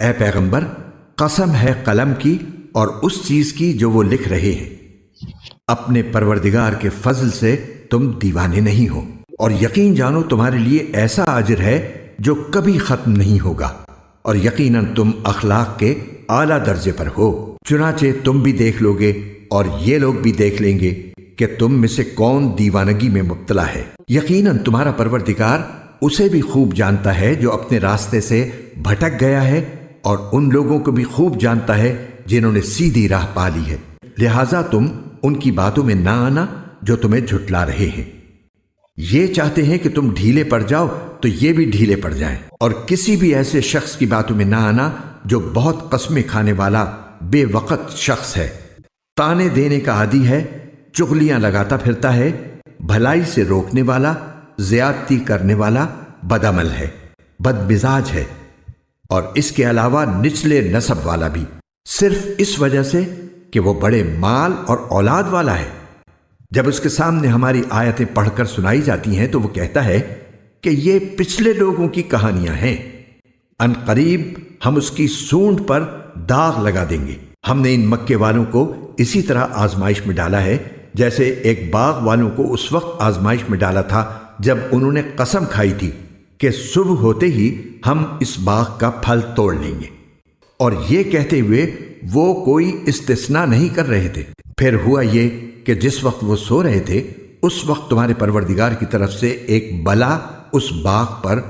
اے پیغمبر قسم ہے قلم کی اور اس چیز کی جو وہ لکھ رہے ہیں، اپنے پروردگار کے فضل سے تم دیوانے نہیں ہو، اور یقین جانو تمہارے لیے ایسا اجر ہے جو کبھی ختم نہیں ہوگا، اور یقیناً تم اخلاق کے اعلیٰ درجے پر ہو۔ چنانچہ تم بھی دیکھ لو گے اور یہ لوگ بھی دیکھ لیں گے کہ تم میں سے کون دیوانگی میں مبتلا ہے۔ یقیناً تمہارا پروردگار اسے بھی خوب جانتا ہے جو اپنے راستے سے بھٹک گیا ہے، اور ان لوگوں کو بھی خوب جانتا ہے جنہوں نے سیدھی راہ پا لی ہے، لہٰذا تم ان کی باتوں میں نہ آنا جو تمہیں جھٹلا رہے ہیں۔ یہ چاہتے ہیں کہ تم ڈھیلے پڑ جاؤ تو یہ بھی ڈھیلے پڑ جائیں، اور کسی بھی ایسے شخص کی باتوں میں نہ آنا جو بہت قسمیں کھانے والا بے وقت شخص ہے، تانے دینے کا عادی ہے، چغلیاں لگاتا پھرتا ہے، بھلائی سے روکنے والا، زیادتی کرنے والا، بدعمل ہے، بد مزاج ہے، اور اس کے علاوہ نچلے نسب والا بھی، صرف اس وجہ سے کہ وہ بڑے مال اور اولاد والا ہے۔ جب اس کے سامنے ہماری آیتیں پڑھ کر سنائی جاتی ہیں تو وہ کہتا ہے کہ یہ پچھلے لوگوں کی کہانیاں ہیں، ان قریب ہم اس کی سونڈ پر داغ لگا دیں گے۔ ہم نے ان مکے والوں کو اسی طرح آزمائش میں ڈالا ہے جیسے ایک باغ والوں کو اس وقت آزمائش میں ڈالا تھا جب انہوں نے قسم کھائی تھی کہ صبح ہوتے ہی ہم اس باغ کا پھل توڑ لیں گے، اور یہ کہتے ہوئے وہ کوئی استثناء نہیں کر رہے تھے۔ پھر ہوا یہ کہ جس وقت وہ سو رہے تھے اس وقت تمہارے پروردگار کی طرف سے ایک بلا اس باغ پر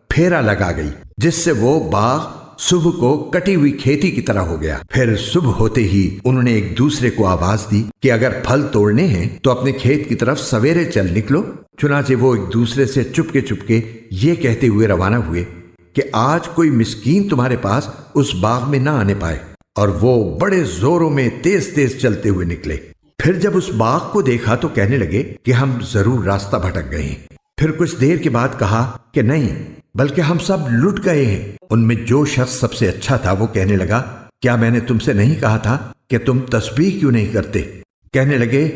پھیرا لگا گئی، جس سے وہ باغ صبح کو کٹی ہوئی کھیتی کی طرح ہو گیا۔ پھر صبح ہوتے ہی انہوں نے ایک دوسرے کو آواز دی کہ اگر پھل توڑنے ہیں تو اپنے کھیت کی طرف سویرے چل نکلو۔ چنانچہ وہ ایک دوسرے سے چپکے یہ کہتے ہوئے روانہ ہوئے کہ آج کوئی مسکین تمہارے پاس اس باغ میں نہ آنے پائے، اور وہ بڑے زوروں میں تیز تیز چلتے ہوئے نکلے۔ پھر جب اس باغ کو دیکھا تو کہنے لگے کہ ہم ضرور راستہ بھٹک گئے ہیں۔ پھر کچھ دیر کے بعد کہا کہ نہیں، بلکہ ہم سب لٹ گئے ہیں۔ ان میں جو شخص سب سے اچھا تھا وہ کہنے لگا، کیا میں نے تم سے نہیں کہا تھا کہ تم تسبیح کیوں نہیں کرتے؟ کہنے لگے،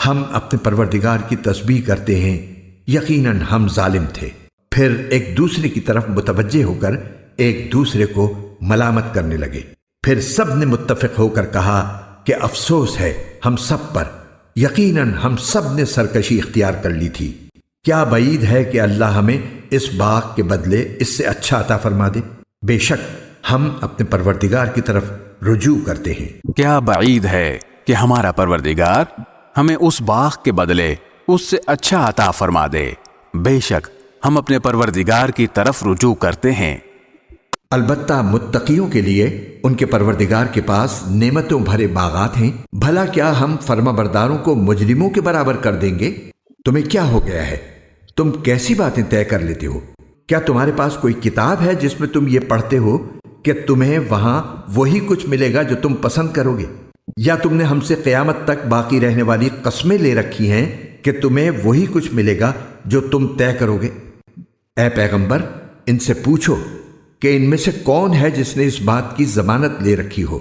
ہم اپنے پروردگار کی تسبیح کرتے ہیں، یقیناً ہم ظالم تھے۔ پھر ایک دوسرے کی طرف متوجہ ہو کر ایک دوسرے کو ملامت کرنے لگے۔ پھر سب نے متفق ہو کر کہا کہ افسوس ہے ہم سب پر، یقیناً ہم سب نے سرکشی اختیار کر لی تھی۔ کیا بعید ہے کہ اللہ ہمیں اس باغ کے بدلے اس سے اچھا عطا فرما دے، بے شک ہم اپنے پروردگار کی طرف رجوع کرتے ہیں۔ کیا بعید ہے کہ ہمارا پروردگار ہمیں اس باغ کے بدلے اس سے اچھا عطا فرما دے، بے شک ہم اپنے پروردگار کی طرف رجوع کرتے ہیں۔ البتہ متقیوں کے لیے ان کے پروردگار کے پاس نعمتوں بھرے باغات ہیں۔ بھلا کیا ہم فرما برداروں کو مجرموں کے برابر کر دیں گے؟ تمہیں کیا ہو گیا ہے؟ تم کیسی باتیں طے کر لیتے ہو؟ کیا تمہارے پاس کوئی کتاب ہے جس میں تم یہ پڑھتے ہو کہ تمہیں وہاں وہی کچھ ملے گا جو تم پسند کرو گے؟ یا تم نے ہم سے قیامت تک باقی رہنے والی قسمیں لے رکھی ہیں کہ تمہیں وہی کچھ ملے گا جو تم طے کرو گے؟ اے پیغمبر، ان سے پوچھو کہ ان میں سے کون ہے جس نے اس بات کی ضمانت لے رکھی ہو؟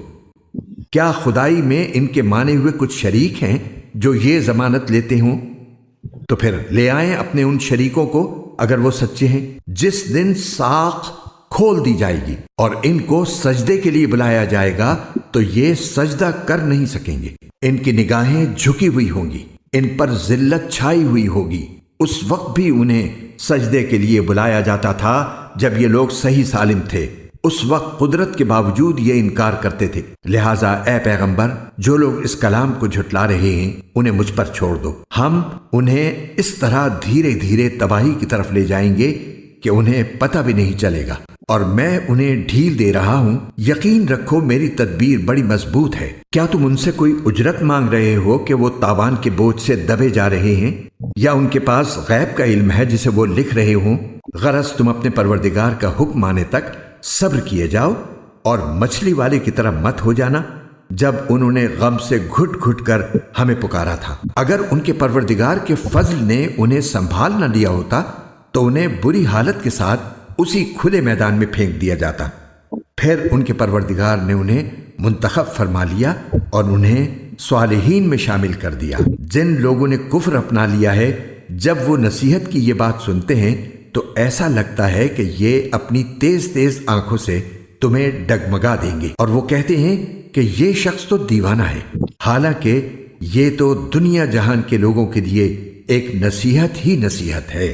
کیا خدائی میں ان کے مانے ہوئے کچھ شریک ہیں جو یہ ضمانت لیتے ہوں؟ تو پھر لے آئیں اپنے ان شریکوں کو اگر وہ سچے ہیں۔ جس دن ساق کھول دی جائے گی اور ان کو سجدے کے لیے بلایا جائے گا تو یہ سجدہ کر نہیں سکیں گے، ان کی نگاہیں جھکی ہوئی ہوں گی، ان پر ذلت چھائی ہوئی ہوگی۔ اس وقت بھی انہیں سجدے کے لیے بلایا جاتا تھا جب یہ لوگ صحیح سالم تھے، اس وقت قدرت کے باوجود یہ انکار کرتے تھے۔ لہٰذا اے پیغمبر، جو لوگ اس کلام کو جھٹلا رہے ہیں انہیں مجھ پر چھوڑ دو، ہم انہیں اس طرح دھیرے دھیرے تباہی کی طرف لے جائیں گے کہ انہیں پتہ بھی نہیں چلے گا، اور میں انہیں ڈھیل دے رہا ہوں۔ یقین رکھو میری تدبیر بڑی مضبوط ہے۔ کیا تم ان سے کوئی اجرت مانگ رہے ہو کہ وہ تاوان کے بوجھ سے دبے جا رہے ہیں، یا ان کے پاس غیب کا علم ہے جسے وہ لکھ رہے ہوں؟ غرض تم اپنے پروردگار کا حکم آنے تک صبر کیے جاؤ، اور مچھلی والے کی طرح مت ہو جانا جب انہوں نے غم سے گھٹ گھٹ کر ہمیں پکارا تھا۔ اگر ان کے پروردگار کے فضل نے انہیں سنبھال نہ لیا ہوتا تو انہیں بری حالت کے ساتھ اسی کھلے میدان میں پھینک دیا جاتا۔ پھر ان کے پروردگار نے انہیں منتخب فرما لیا اور انہیں صالحین میں شامل کر دیا۔ جن لوگوں نے کفر اپنا لیا ہے، جب وہ نصیحت کی یہ بات سنتے ہیں تو ایسا لگتا ہے کہ یہ اپنی تیز تیز آنکھوں سے تمہیں ڈگمگا دیں گے، اور وہ کہتے ہیں کہ یہ شخص تو دیوانہ ہے، حالانکہ یہ تو دنیا جہان کے لوگوں کے لیے ایک نصیحت ہی نصیحت ہے۔